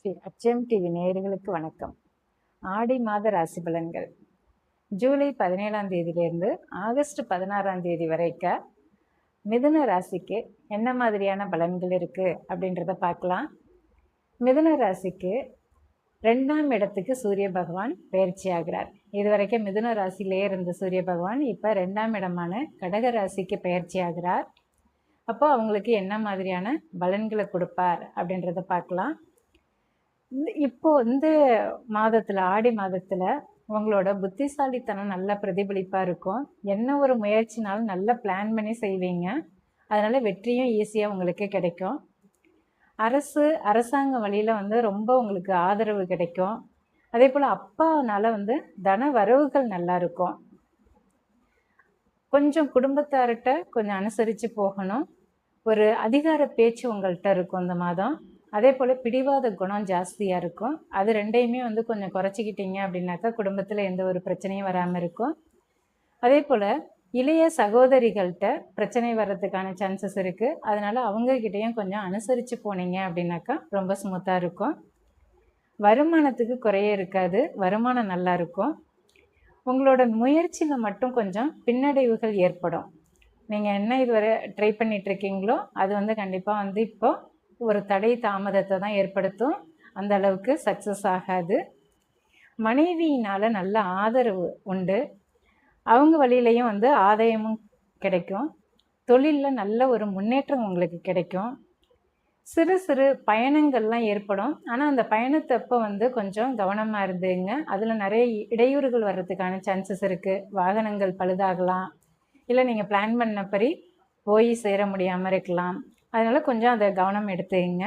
Sri அச்சயம் TV நேயர்களுக்கு வணக்கம். ஆடி மாத ராசி பலன்கள் ஜூலை 17ஆம் தேதியிலிருந்து ஆகஸ்ட் 16ஆம் தேதி வரைக்கும் மிதுன ராசிக்கு என்ன மாதிரியான பலன்கள் இருக்கு அப்படின்றத பார்க்கலாம். மிதுன ராசிக்கு 2ஆம் இடத்துக்கு சூரிய பகவான் பயிற்சி ஆகிறார். இதுவரைக்கும் மிதுன ராசியிலே இருந்த சூரிய பகவான் இப்போ 2ஆம் இடமான கடக ராசிக்கு பயிற்சி ஆகிறார். அப்போ அவங்களுக்கு என்ன மாதிரியான பலன்களை கொடுப்பார் அப்படின்றத பார்க்கலாம். இப்போ இந்த மாதத்தில் ஆடி மாதத்தில் உங்களோட புத்திசாலித்தனம் நல்ல பிரதிபலிப்பாக இருக்கும். என்ன ஒரு முயற்சினாலும் நல்ல பிளான் பண்ணி செய்வீங்க. அதனால் வெற்றியும் ஈஸியாக உங்களுக்கு கிடைக்கும். அரசாங்க வழியில் ரொம்ப உங்களுக்கு ஆதரவு கிடைக்கும். அதே போல் அப்பானால தன வரவுகள் நல்லா இருக்கும். கொஞ்சம் குடும்பத்தார்கிட்ட கொஞ்சம் அனுசரித்து போகணும். ஒரு அதிகார பேச்சு உங்கள்கிட்ட இருக்கும் இந்த மாதம். அதே போல் பிடிவாத குணம் ஜாஸ்தியாக இருக்கும். அது ரெண்டையுமே கொஞ்சம் குறைச்சிக்கிட்டீங்க அப்படின்னாக்கா குடும்பத்தில் எந்த ஒரு பிரச்சனையும் வராமல் இருக்கும். அதே போல் இளைய சகோதரிகள்கிட்ட பிரச்சனை வர்றதுக்கான சான்சஸ் இருக்குது. அதனால் அவங்கக்கிட்டேயும் கொஞ்சம் அனுசரித்து போனீங்க அப்படின்னாக்கா ரொம்ப ஸ்மூத்தாக இருக்கும். வருமானத்துக்கு குறையே இருக்காது. வருமானம் நல்லா இருக்கும். உங்களோட முயற்சியில் மட்டும் கொஞ்சம் பின்னடைவுகள் ஏற்படும். நீங்கள் என்ன இதுவரை ட்ரை பண்ணிகிட்ருக்கீங்களோ அது கண்டிப்பாக இப்போ ஒரு தடை தாமதத்தை தான் ஏற்படுத்தும். அந்த அளவுக்கு சக்ஸஸ் ஆகாது. மனைவியினால் நல்ல ஆதரவு உண்டு. அவங்க வழியிலையும் ஆதாயமும் கிடைக்கும். தொழிலில் நல்ல ஒரு முன்னேற்றம் உங்களுக்கு கிடைக்கும். சிறு சிறு பயணங்கள்லாம் ஏற்படும். ஆனால் அந்த பயணத்தப்போ கொஞ்சம் கவனமாக இருந்துங்க. அதில் நிறைய இடையூறுகள் வர்றதுக்கான சான்சஸ் இருக்குது. வாகனங்கள் பழுதாகலாம், இல்லை நீங்கள் பிளான் பண்ணபடி போய் சேர முடியாமல் இருக்கலாம். அதனால் கொஞ்சம் அதை கவனம் எடுத்துங்க.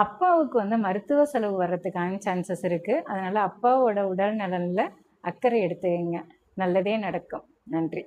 அப்பாவுக்கு மருத்துவ செலவு வர்றதுக்கான சான்சஸ் இருக்குது. அதனால் அப்பாவோட உடல் நலனில் அக்கறை எடுத்துக்கங்க. நல்லதே நடக்கும். நன்றி.